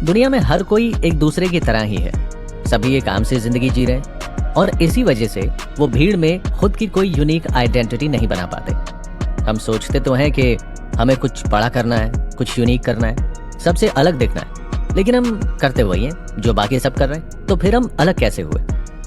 दुनिया में हर कोई एक दूसरे की तरह ही है। सभी एक काम से जिंदगी जी रहे हैं और इसी वजह से वो भीड़ में खुद की कोई यूनिक आइडेंटिटी नहीं बना पाते। हम सोचते तो हैं कि हमें कुछ बड़ा करना है, कुछ यूनिक करना है, सबसे अलग दिखना है, लेकिन हम करते वही हैं जो बाकी सब कर रहे हैं। तो फिर हम अलग कैसे हुए?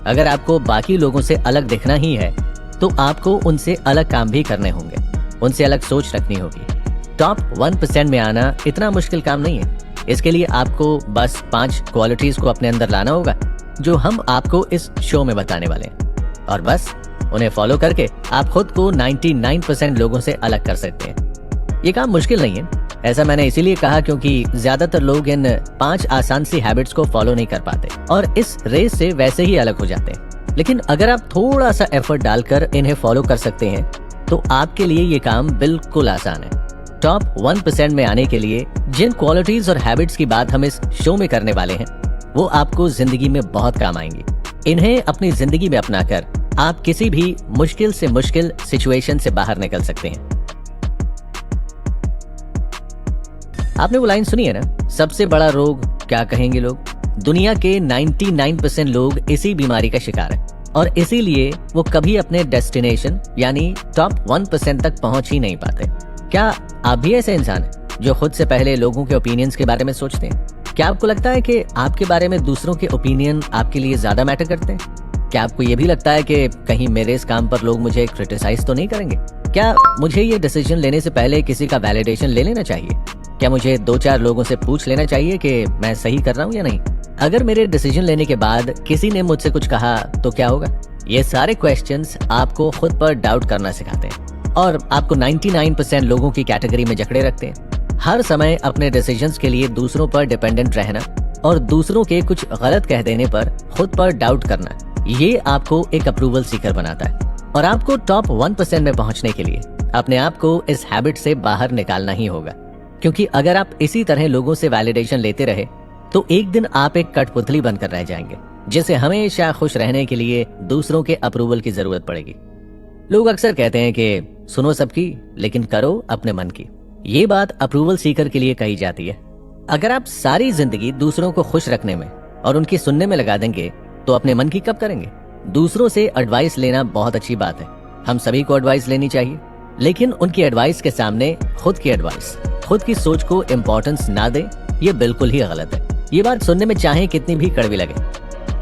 अगर आपको बाकी लोगों से अलग दिखना ही है तो आपको उनसे अलग काम भी करने होंगे, उनसे अलग सोच रखनी होगी। टॉप 1% में आना इतना मुश्किल काम नहीं है। इसके लिए आपको बस 5 क्वालिटीज को अपने अंदर लाना होगा जो हम आपको इस शो में बताने वाले हैं, और बस उन्हें फॉलो करके आप खुद को 99% लोगों से अलग कर सकते हैं। ये काम मुश्किल नहीं है। ऐसा मैंने इसीलिए कहा क्योंकि ज्यादातर लोग इन 5 आसान सी हैबिट्स को फॉलो नहीं कर पाते और इस रेस से वैसे ही अलग हो जाते हैं। लेकिन अगर आप थोड़ा सा एफर्ट डालकर इन्हें फॉलो कर सकते हैं तो आपके लिए ये काम बिल्कुल आसान है। टॉप 1% में आने के लिए जिन क्वालिटीज और हैबिट्स की बात हम इस शो में करने वाले हैं वो आपको जिंदगी में बहुत काम आएंगी। इन्हें अपनी जिंदगी में अपनाकर आप किसी भी मुश्किल से मुश्किल सिचुएशन से बाहर निकल सकते हैं। आपने वो लाइन सुनी है ना, सबसे बड़ा रोग क्या कहेंगे लोग? दुनिया के 99% लोग इसी बीमारी का शिकार है और इसीलिए वो कभी अपने डेस्टिनेशन यानी टॉप 1% तक पहुंच ही नहीं पाते। क्या आप भी ऐसे इंसान हैं जो खुद से पहले लोगों के ओपिनियंस के बारे में सोचते हैं? क्या आपको लगता है कि आपके बारे में दूसरों के ओपिनियन आपके लिए ज्यादा मैटर करते हैं? क्या आपको ये भी लगता है कि कहीं मेरे इस काम पर लोग मुझे क्रिटिसाइज तो नहीं करेंगे? क्या मुझे ये डिसीजन लेने से पहले किसी का वैलिडेशन ले लेना चाहिए? क्या मुझे 2-4 लोगों से पूछ लेना चाहिए कि मैं सही कर रहा हूँ या नहीं? अगर मेरे डिसीजन लेने के बाद किसी ने मुझसे कुछ कहा तो क्या होगा? ये सारे क्वेश्चंस आपको खुद पर डाउट करना सिखाते हैं और आपको 99% लोगों की कैटेगरी में जकड़े रखते हैं। हर समय अपने डिसीजंस के लिए दूसरों पर डिपेंडेंट रहना और दूसरों के कुछ गलत कह देने पर खुद पर डाउट करना, ये आपको एक अप्रूवल सीकर बनाता है। और आपको टॉप 1% में पहुंचने के लिए अपने आप को इस हैबिट से बाहर निकालना ही होगा, क्योंकि अगर आप इसी तरह लोगों से वैलिडेशन लेते रहे तो एक दिन आप एक कठपुतली बनकर रह जाएंगे जिसे हमेशा खुश रहने के लिए दूसरों के अप्रूवल की जरूरत पड़ेगी। लोग अक्सर कहते हैं कि सुनो सबकी लेकिन करो अपने मन की। ये बात अप्रूवल सीकर के लिए कही जाती है। अगर आप सारी जिंदगी दूसरों को खुश रखने में और उनकी सुनने में लगा देंगे तो अपने मन की कब करेंगे? दूसरों से एडवाइस लेना बहुत अच्छी बात है, हम सभी को एडवाइस लेनी चाहिए, लेकिन उनकी एडवाइस के सामने खुद की एडवाइस, खुद की सोच को इम्पोर्टेंस ना दें, ये बिल्कुल ही गलत है। ये बात सुनने में चाहे कितनी भी कड़वी लगे,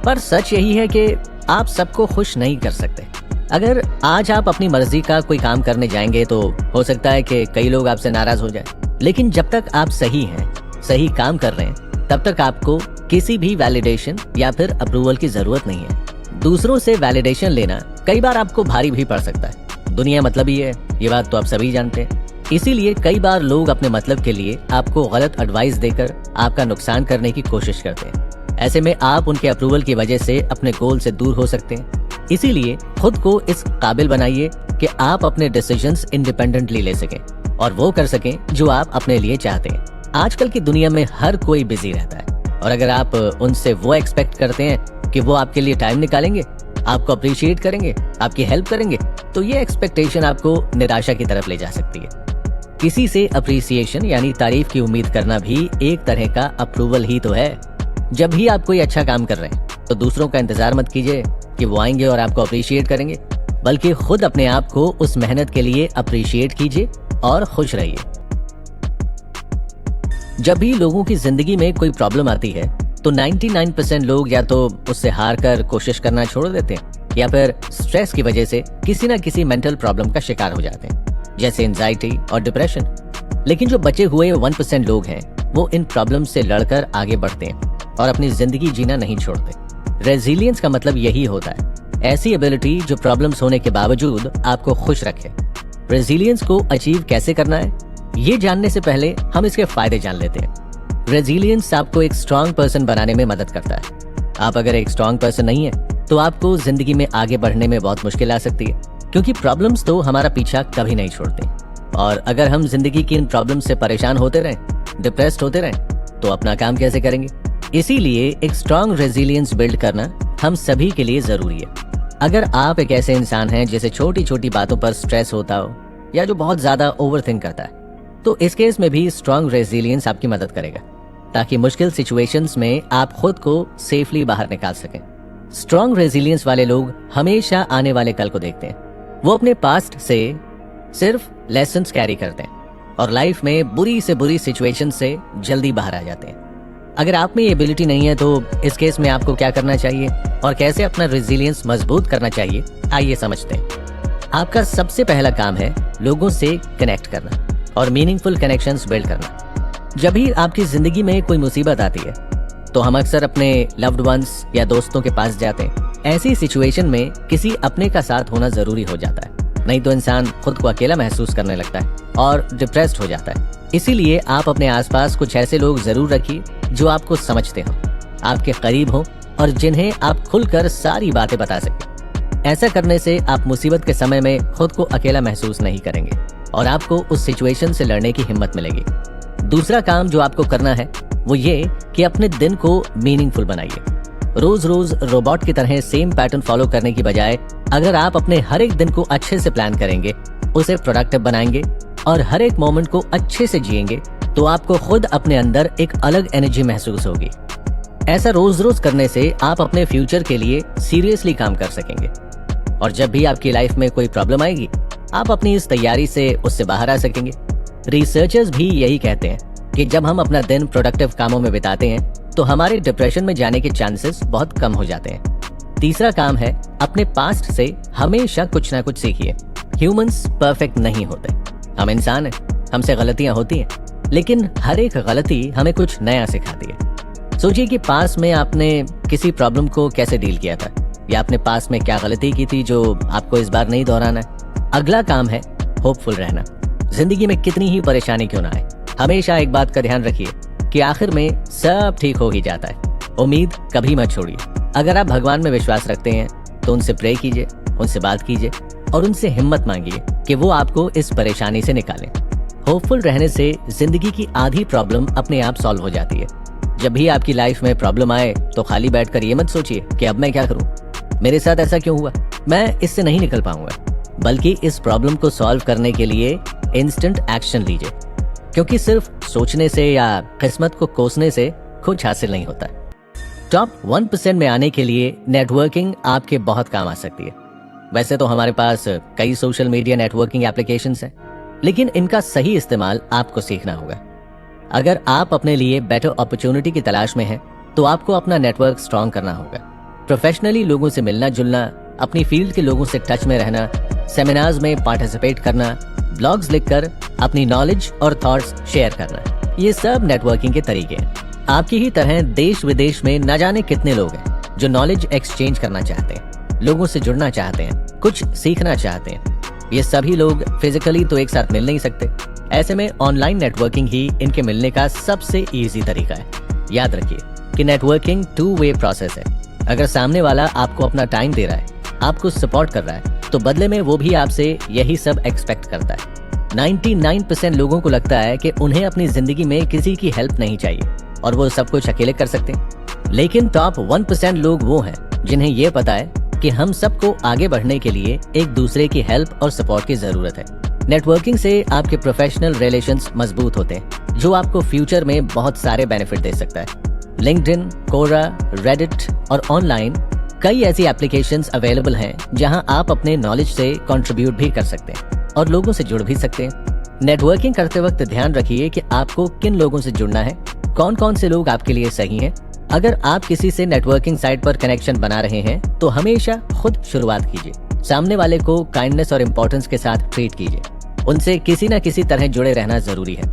पर सच यही है कि आप सबको खुश नहीं कर सकते। अगर आज आप अपनी मर्जी का कोई काम करने जाएंगे तो हो सकता है कि कई लोग आपसे नाराज हो जाएं, लेकिन जब तक आप सही हैं, सही काम कर रहे हैं, तब तक आपको किसी भी वैलिडेशन या फिर अप्रूवल की जरूरत नहीं है। दूसरों से वैलिडेशन लेना कई बार आपको भारी भी पड़ सकता है। दुनिया मतलबी है, ये बात तो आप सभी जानते हैं। इसीलिए कई बार लोग अपने मतलब के लिए आपको गलत एडवाइस देकर आपका नुकसान करने की कोशिश करते हैं। ऐसे में आप उनके अप्रूवल की वजह से अपने गोल से दूर हो सकते हैं। इसीलिए खुद को इस काबिल बनाइए कि आप अपने डिसीजंस इंडिपेंडेंटली ले सकें और वो कर सकें जो आप अपने लिए चाहते हैं। आजकल की दुनिया में हर कोई बिजी रहता है और अगर आप उनसे वो एक्सपेक्ट करते हैं कि वो आपके लिए टाइम निकालेंगे, आपको अप्रिशिएट करेंगे, आपकी हेल्प करेंगे, तो ये एक्सपेक्टेशन आपको निराशा की तरफ ले जा सकती है। किसी से अप्रिसिएशन यानी तारीफ की उम्मीद करना भी एक तरह का अप्रूवल ही तो है। जब भी आप कोई अच्छा काम कर रहे हैं तो दूसरों का इंतजार मत कीजिए कि वो आएंगे और आपको अप्रिशिएट करेंगे, बल्कि खुद अपने आप को उस मेहनत के लिए अप्रिशिएट कीजिए और खुश रहिए। जब भी लोगों की जिंदगी में कोई प्रॉब्लम आती है तो 99% लोग या तो उससे हार कर कोशिश करना छोड़ देते हैं या फिर स्ट्रेस की वजह से किसी न किसी मेंटल प्रॉब्लम का शिकार हो जाते हैं, जैसे एंजाइटी और डिप्रेशन। लेकिन जो बचे हुए 1% लोग हैं वो इन प्रॉब्लम से लड़कर आगे बढ़ते हैं और अपनी जिंदगी जीना नहीं छोड़ते। रेजिलियंस का मतलब यही होता है, ऐसी एबिलिटी जो प्रॉब्लम्स होने के बावजूद आपको खुश रखे। रेजिलियंस को अचीव कैसे करना है, ये जानने से पहले हम इसके फायदे जान लेते हैं। रेजिलियंस आपको एक स्ट्रॉन्ग पर्सन बनाने में मदद करता है। आप अगर एक स्ट्रॉन्ग पर्सन नहीं है तो आपको जिंदगी में आगे बढ़ने में बहुत मुश्किल आ सकती है, क्योंकि प्रॉब्लम्स तो हमारा पीछा कभी नहीं छोड़ते। और अगर हम जिंदगी की इन प्रॉब्लम्स से परेशान होते रहें, डिप्रेस्ड होते रहें, तो अपना काम कैसे करेंगे? इसीलिए एक स्ट्रॉन्ग रेजिलियंस बिल्ड करना हम सभी के लिए जरूरी है। अगर आप एक ऐसे इंसान हैं जिसे छोटी छोटी बातों पर स्ट्रेस होता हो या जो बहुत ज्यादा ओवरथिंक करता है, तो इस केस में भी स्ट्रॉन्ग रेजिलियंस आपकी मदद करेगा। ताकि मुश्किल सिचुएशंस में आप खुद को सेफली बाहर निकाल सकें। स्ट्रॉन्ग रेजिलियंस वाले लोग हमेशा आने वाले कल को देखते हैं। वो अपने पास्ट से सिर्फ लेसन्स कैरी करते हैं और लाइफ में बुरी से बुरी सिचुएशन से जल्दी बाहर आ जाते हैं। अगर आप में ये एबिलिटी नहीं है तो इस केस में आपको क्या करना चाहिए और कैसे अपना रेजिलियंस मजबूत करना चाहिए, आइए समझते हैं। आपका सबसे पहला काम है लोगों से कनेक्ट करना और मीनिंगफुल कनेक्शंस बिल्ड करना। जब भी आपकी जिंदगी में कोई मुसीबत आती है तो हम अक्सर अपने लव्ड वंस या दोस्तों के पास जाते हैं। ऐसी सिचुएशन में किसी अपने का साथ होना जरूरी हो जाता है, नहीं तो इंसान खुद को अकेला महसूस करने लगता है और डिप्रेस्ड हो जाता है। इसीलिए आप अपने आसपास कुछ ऐसे लोग जरूर रखिए जो आपको समझते हो, आपके करीब हो और जिन्हें आप खुलकर सारी बातें बता सकें। ऐसा करने से आप मुसीबत के समय में खुद को अकेला महसूस नहीं करेंगे और आपको उस सिचुएशन से लड़ने की हिम्मत मिलेगी। दूसरा काम जो आपको करना है वो ये कि अपने दिन को मीनिंगफुल बनाइए। रोज रोज रोबोट की तरह सेम पैटर्न फॉलो करने की बजाय अगर आप अपने हर एक दिन को अच्छे से प्लान करेंगे, उसे प्रोडक्टिव बनाएंगे और हर एक मोमेंट को अच्छे से जिएंगे तो आपको खुद अपने अंदर एक अलग एनर्जी महसूस होगी। ऐसा रोज रोज करने से आप अपने फ्यूचर के लिए सीरियसली काम कर सकेंगे और जब भी आपकी लाइफ में कोई प्रॉब्लम आएगी आप अपनी इस तैयारी से उससे बाहर आ सकेंगे। रिसर्चर्स भी यही कहते हैं कि जब हम अपना दिन प्रोडक्टिव कामों में बिताते हैं तो हमारे डिप्रेशन में जाने के चांसेस बहुत कम हो जाते हैं। तीसरा काम है अपने पास्ट से हमेशा कुछ ना कुछ सीखिए। ह्यूमंस परफेक्ट नहीं होते, हम इंसान हैं, हमसे गलतियां होती हैं, लेकिन हर एक गलती हमें कुछ नया सिखाती है। सोचिए कि पास में आपने किसी प्रॉब्लम को कैसे डील किया था या आपने पास में क्या गलती की थी जो आपको इस बार नहीं दोहराना है। अगला काम है होपफुल रहना। जिंदगी में कितनी ही परेशानी क्यों ना आए, हमेशा एक बात का ध्यान रखिए कि आखिर में सब ठीक हो ही जाता है। उम्मीद कभी मत छोड़िए। अगर आप भगवान में विश्वास रखते हैं तो उनसे प्रे कीजिए, उनसे बात कीजिए और उनसे हिम्मत मांगिए कि वो आपको इस परेशानी से निकालें। होपफुल रहने से जिंदगी की आधी प्रॉब्लम अपने आप सॉल्व हो जाती है। जब भी आपकी लाइफ में प्रॉब्लम आए तो खाली बैठकर ये मत सोचिए कि अब मैं क्या करूं, मेरे साथ ऐसा क्यों हुआ, मैं इससे नहीं निकल पाऊंगा, बल्कि इस प्रॉब्लम को सॉल्व करने के लिए इंस्टेंट एक्शन लीजिए, क्योंकि सिर्फ सोचने से या किस्मत को कोसने से कुछ हासिल नहीं होता। टॉप 1% में आने के लिए नेटवर्किंग आपके बहुत काम आ सकती है। वैसे तो हमारे पास कई सोशल मीडिया नेटवर्किंग एप्लीकेशंस हैं, लेकिन इनका सही इस्तेमाल आपको सीखना होगा। अगर आप अपने लिए बेटर अपॉर्चुनिटी की तलाश में हैं, तो आपको अपना नेटवर्क स्ट्रॉन्ग करना होगा। प्रोफेशनली लोगों से मिलना जुलना, अपनी फील्ड के लोगों से टच में रहना, सेमिनार्स में पार्टिसिपेट करना, ब्लॉग्स लिखकर अपनी नॉलेज और थॉट्स शेयर करना, ये सब नेटवर्किंग के तरीके हैं। आपकी ही तरह देश विदेश में न जाने कितने लोग हैं जो नॉलेज एक्सचेंज करना चाहते हैं, लोगों से जुड़ना चाहते हैं, कुछ सीखना चाहते हैं। ये सभी लोग फिजिकली तो एक साथ मिल नहीं सकते, ऐसे में ऑनलाइन नेटवर्किंग ही इनके मिलने का सबसे इजी तरीका है। याद रखिए कि नेटवर्किंग 2 वे प्रोसेस है। अगर सामने वाला आपको अपना टाइम दे रहा है, आपको सपोर्ट कर रहा है, तो बदले में वो भी आपसे यही सब एक्सपेक्ट करता है। 99% लोगों को लगता है कि उन्हें अपनी जिंदगी में किसी की हेल्प नहीं चाहिए और वो सब कुछ अकेले कर सकते हैं। लेकिन टॉप 1% लोग वो हैं जिन्हें ये पता है कि हम सबको आगे बढ़ने के लिए एक दूसरे की हेल्प और सपोर्ट की जरूरत है। नेटवर्किंग से आपके प्रोफेशनल रिलेशंस मजबूत होते हैं, जो आपको फ्यूचर में बहुत सारे बेनिफिट दे सकता है। लिंक्डइन, कोरा, रेडिट और ऑनलाइन कई ऐसी एप्लीकेशंस अवेलेबल हैं जहां आप अपने नॉलेज से कंट्रीब्यूट भी कर सकते हैं और लोगों से जुड़ भी सकते हैं। नेटवर्किंग करते वक्त ध्यान रखिए कि आपको किन लोगों से जुड़ना है, कौन कौन से लोग आपके लिए सही हैं। अगर आप किसी से नेटवर्किंग साइट पर कनेक्शन बना रहे हैं तो हमेशा खुद शुरुआत कीजिए। सामने वाले को काइंडनेस और इम्पोर्टेंस के साथ ट्रीट कीजिए। उनसे किसी न किसी तरह जुड़े रहना जरूरी है।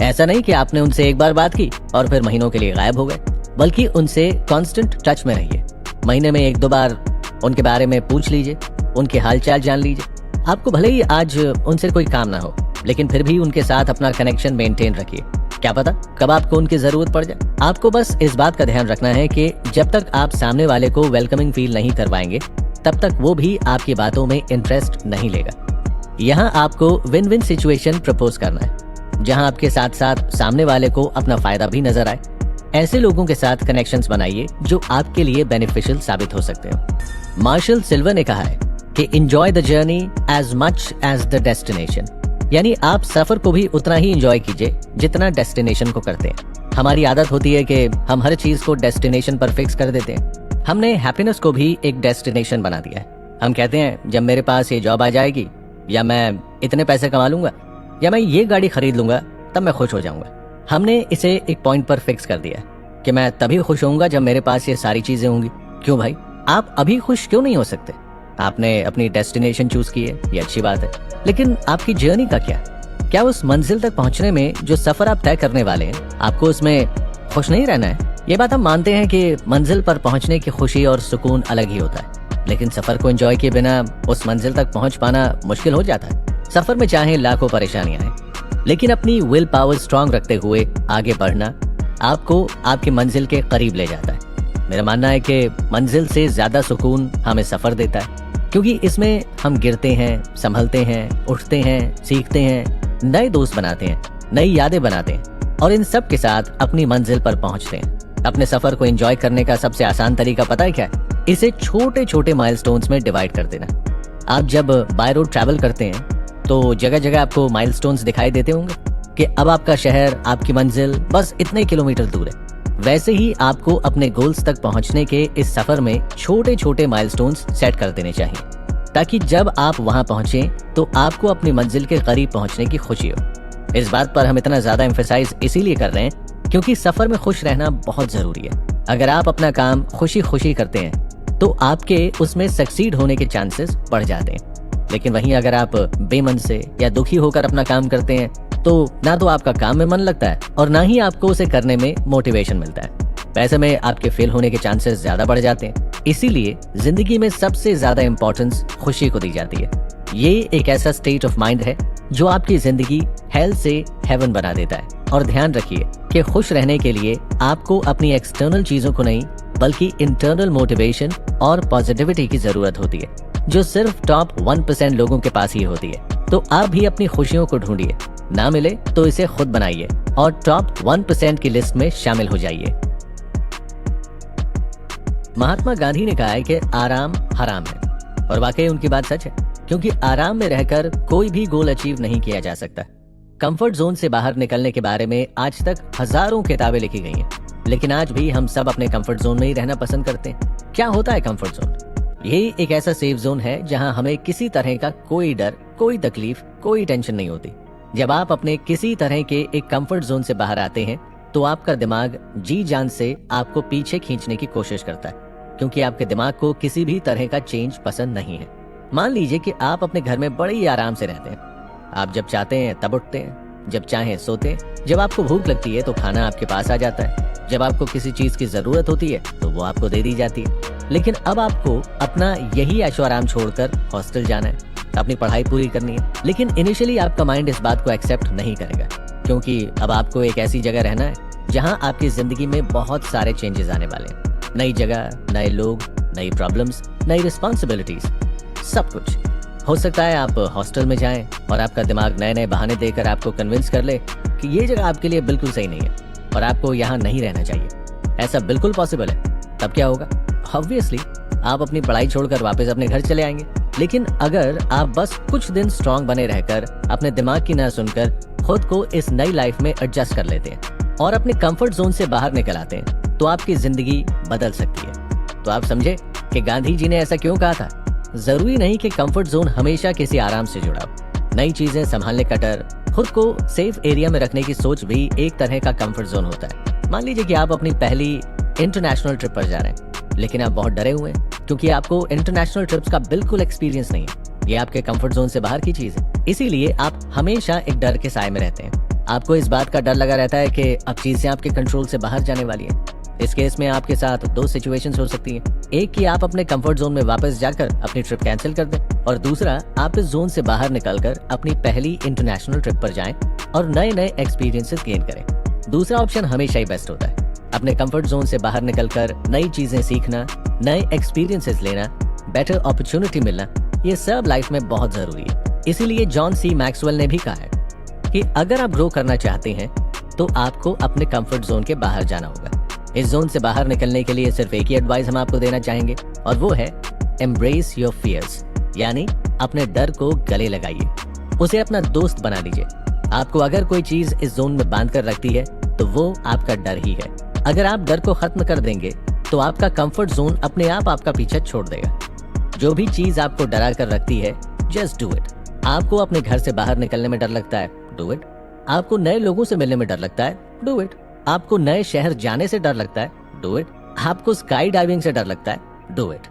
ऐसा नहीं कि आपने उनसे एक बार बात की और फिर महीनों के लिए गायब हो गए, बल्कि उनसे कांस्टेंट टच में रहिए। महीने में 1-2 बार उनके बारे में पूछ लीजिए, उनके हालचाल जान लीजिए। आपको भले ही आज उनसे कोई काम ना हो, लेकिन फिर भी उनके साथ अपना कनेक्शन मेंटेन रखिए। क्या पता कब आपको उनकी जरूरत पड़ जाए। आपको बस इस बात का ध्यान रखना है कि जब तक आप सामने वाले को वेलकमिंग फील नहीं करवाएंगे, तब तक वो भी आपकी बातों में इंटरेस्ट नहीं लेगा। यहाँ आपको विन विन सिचुएशन प्रपोज करना है, जहाँ आपके साथ साथ सामने वाले को अपना फायदा भी नजर आए। ऐसे लोगों के साथ कनेक्शंस बनाइए जो आपके लिए बेनिफिशियल साबित हो सकते हो। मार्शल सिल्वर ने कहा है कि enjoy the journey as much as the destination, यानी आप सफर को भी उतना ही एंजॉय कीजिए जितना डेस्टिनेशन को करते हैं। हमारी आदत होती है कि हम हर चीज को डेस्टिनेशन पर फिक्स कर देते हैं। हमने हैप्पीनेस को भी एक डेस्टिनेशन बना दिया है। हम कहते हैं जब मेरे पास ये जॉब आ जाएगी, या मैं इतने पैसे कमा लूंगा, या मैं ये गाड़ी खरीद लूंगा, तब मैं खुश हो जाऊंगा। हमने इसे एक पॉइंट पर फिक्स कर दिया है कि मैं तभी खुश होऊंगा जब मेरे पास ये सारी चीजें होंगी। क्यों भाई, आप अभी खुश क्यों नहीं हो सकते? आपने अपनी डेस्टिनेशन चूज की है, ये अच्छी बात है, लेकिन आपकी जर्नी का क्या उस मंजिल तक पहुंचने में जो सफर आप तय करने वाले हैं, आपको उसमें खुश नहीं रहना है? ये बात हम मानते हैं कि मंजिल पर पहुंचने की खुशी और सुकून अलग ही होता है, लेकिन सफर को एंजॉय किए बिना उस मंजिल तक पहुंच पाना मुश्किल हो जाता है। सफर में चाहे लाखों परेशानियां हैं, लेकिन अपनी विल पावर स्ट्रांग रखते हुए आगे बढ़ना आपको आपकी मंजिल के करीब ले जाता है। मेरा मानना है कि मंजिल से ज्यादा सुकून हमें सफर देता है, क्योंकि इसमें हम गिरते हैं, संभलते हैं, उठते हैं, सीखते हैं, नए दोस्त बनाते हैं, नई यादें बनाते हैं और इन सब के साथ अपनी मंजिल पर पहुंचते हैं। अपने सफर को एंजॉय करने का सबसे आसान तरीका पता है क्या है? इसे छोटे छोटे माइलस्टोन्स में डिवाइड कर देना। आप जब बाय रोड ट्रैवल करते हैं तो जगह जगह आपको माइलस्टोन्स दिखाई देते होंगे कि अब आपका शहर, आपकी मंजिल बस इतने किलोमीटर दूर है। वैसे ही आपको अपने गोल्स तक पहुंचने के इस सफर में छोटे छोटे माइलस्टोन्स सेट कर देने चाहिए, ताकि जब आप वहां पहुंचे तो आपको अपनी मंजिल के करीब पहुंचने की खुशी हो। इस बात पर हम इतना ज्यादा एम्फेसाइज इसीलिए कर रहे हैं क्योंकि सफर में खुश रहना बहुत जरूरी है। अगर आप अपना काम खुशी खुशी करते हैं तो आपके उसमें सक्सीड होने के चांसेस बढ़ जाते हैं, लेकिन वहीं अगर आप बेमन से या दुखी होकर अपना काम करते हैं तो ना तो आपका काम में मन लगता है और ना ही आपको उसे करने में मोटिवेशन मिलता है। ऐसे में आपके फेल होने के चांसेस ज्यादा बढ़ जाते हैं। इसीलिए जिंदगी में सबसे ज्यादा इंपॉर्टेंस खुशी को दी जाती है। ये एक ऐसा स्टेट ऑफ माइंड है जो आपकी जिंदगी हेल से हेवन बना देता है। और ध्यान रखिए कि खुश रहने के लिए आपको अपनी एक्सटर्नल चीजों को नहीं, बल्कि इंटरनल मोटिवेशन और पॉजिटिविटी की जरूरत होती है, जो सिर्फ टॉप 1% लोगों के पास ही होती है। तो आप भी अपनी खुशियों को ढूंढिए, ना मिले तो इसे खुद बनाइए और टॉप 1% की लिस्ट में शामिल हो जाइए। महात्मा गांधी ने कहा है कि आराम हराम है, और वाकई उनकी बात सच है, क्योंकि आराम में रहकर कोई भी गोल अचीव नहीं किया जा सकता। कंफर्ट जोन से बाहर निकलने के बारे में आज तक हजारों किताबें लिखी गई हैं, लेकिन आज भी हम सब अपने कंफर्ट जोन में ही रहना पसंद करते हैं। क्या होता है कंफर्ट जोन? यही एक ऐसा सेफ जोन है जहां हमें किसी तरह का कोई डर, कोई तकलीफ, कोई टेंशन नहीं होती। जब आप अपने किसी तरह के एक कंफर्ट जोन से बाहर आते हैं तो आपका दिमाग जी जान से आपको पीछे खींचने की कोशिश करता है, क्योंकि आपके दिमाग को किसी भी तरह का चेंज पसंद नहीं है। मान लीजिए कि आप अपने घर में बड़े ही आराम से रहते हैं। आप जब चाहते हैं तब उठते हैं, जब चाहें सोते हैं, जब आपको भूख लगती है तो खाना आपके पास आ जाता है, जब आपको किसी चीज की जरूरत होती है तो वो आपको दे दी जाती है। लेकिन अब आपको अपना यही ऐशो आराम छोड़कर हॉस्टल जाना है, अपनी पढ़ाई पूरी करनी है। लेकिन इनिशियली आपका माइंड इस बात को एक्सेप्ट नहीं करेगा, क्योंकि अब आपको एक ऐसी जगह रहना है जहां आपकी जिंदगी में बहुत सारे चेंजेस आने वाले हैं। नई जगह, नए लोग, नई प्रॉब्लम्स, नई रिस्पॉन्सिबिलिटीज, सब कुछ। हो सकता है आप हॉस्टल में जाएं और आपका दिमाग नए नए बहाने देकर आपको कन्विंस कर ले कि ये जगह आपके लिए बिल्कुल सही नहीं है और आपको यहाँ नहीं रहना चाहिए। ऐसा बिल्कुल पॉसिबल है। तब क्या होगा? ऑब्वियसली आप अपनी पढ़ाई छोड़कर वापस अपने घर चले आएंगे। लेकिन अगर आप बस कुछ दिन स्ट्रांग बने रहकर अपने दिमाग की ना सुनकर खुद को इस नई लाइफ में एडजस्ट कर लेते हैं और अपने कंफर्ट जोन से बाहर निकल आते हैं तो आपकी जिंदगी बदल सकती है। तो आप समझे कि गांधी जी ने ऐसा क्यों कहा था? जरूरी नहीं कि कंफर्ट जोन हमेशा किसी आराम से जुड़ा हो। नई चीजें संभालने का डर, खुद को सेफ एरिया में रखने की सोच भी एक तरह का कंफर्ट जोन होता है। मान लीजिए कि आप अपनी पहली इंटरनेशनल ट्रिप पर जा रहे हैं, लेकिन आप बहुत डरे हुए हैं क्योंकि आपको इंटरनेशनल ट्रिप्स का बिल्कुल एक्सपीरियंस नहीं है। ये आपके कंफर्ट जोन से बाहर की चीज है, इसीलिए आप हमेशा एक डर के साए में रहते हैं। आपको इस बात का डर लगा रहता है कि अब चीजें आपके कंट्रोल से बाहर जाने वाली है। इस केस में आपके साथ दो सिचुएशंस हो सकती हैं। एक कि आप अपने कंफर्ट जोन में वापस जाकर अपनी ट्रिप कैंसिल कर दें, और दूसरा आप इस जोन से बाहर निकलकर अपनी पहली इंटरनेशनल ट्रिप पर जाएं और नए नए एक्सपीरियंसेस गेन करें। दूसरा ऑप्शन हमेशा ही बेस्ट होता है। अपने कंफर्ट जोन से बाहर निकलकर नई चीजें सीखना, नए एक्सपीरियंसेस लेना, बेटर अपॉर्चुनिटी मिलना, ये सब लाइफ में बहुत जरूरी है। इसीलिए जॉन सी मैक्सवेल ने भी कहा है कि अगर आप ग्रो करना चाहते हैं तो आपको अपने कंफर्ट जोन के बाहर जाना होगा। इस जोन से बाहर निकलने के लिए सिर्फ एक ही एडवाइस हम आपको देना चाहेंगे, और वो है एम्ब्रेस योर फियर्स, यानी अपने डर को गले लगाइए, उसे अपना दोस्त बना लीजिए। आपको अगर कोई चीज इस जोन में बांध कर रखती है तो वो आपका डर ही है। अगर आप डर को खत्म कर देंगे तो आपका कंफर्ट जोन अपने आप आपका पीछा छोड़ देगा। जो भी चीज आपको डरा कर रखती है, जस्ट डू इट। आपको अपने घर से बाहर निकलने में डर लगता है, डू इट। आपको नए लोगों से मिलने में डर लगता है, डू इट। आपको नए शहर जाने से डर लगता है, डू इट। आपको स्काई डाइविंग से डर लगता है, डू इट।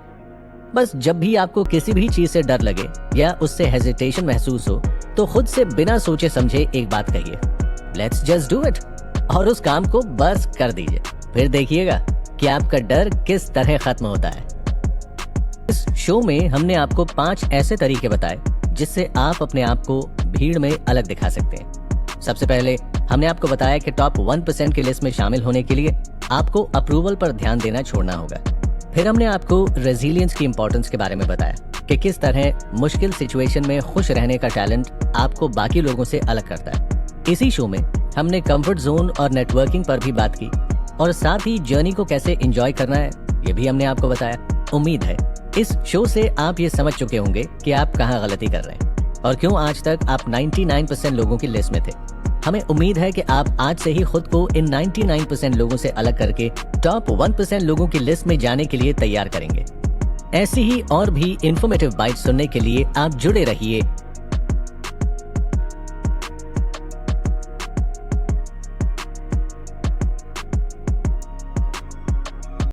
बस जब भी आपको किसी भी चीज से डर लगे या उससे हेजिटेशन महसूस हो तो खुद से बिना सोचे समझे एक बात कहिए, लेट्स जस्ट डू इट, और उस काम को बस कर दीजिए। फिर देखिएगा कि आपका डर किस तरह खत्म होता है। इस शो में हमने आपको 5 ऐसे तरीके बताए जिससे आप अपने आप को भीड़ में अलग दिखा सकते हैं। सबसे पहले हमने आपको बताया कि टॉप 1% की लिस्ट में शामिल होने के लिए आपको अप्रूवल पर ध्यान देना छोड़ना होगा। फिर हमने आपको रेजिलियंस की इंपॉर्टेंस के बारे में बताया कि किस तरह मुश्किल सिचुएशन में खुश रहने का टैलेंट आपको बाकी लोगों से अलग करता है। इसी शो में हमने कंफर्ट जोन और नेटवर्किंग पर भी बात की और साथ ही जर्नी को कैसे एंजॉय करना है ये भी हमने आपको बताया। उम्मीद है इस शो से आप ये समझ चुके होंगे कि आप कहाँ गलती कर रहे हैं और क्यों आज तक आप 99% लोगों की लिस्ट में थे। हमें उम्मीद है कि आप आज से ही खुद को इन 99% लोगों से अलग करके टॉप 1% लोगों की लिस्ट में जाने के लिए तैयार करेंगे। ऐसी ही और भी इंफॉर्मेटिव बाइट सुनने के लिए आप जुड़े रहिए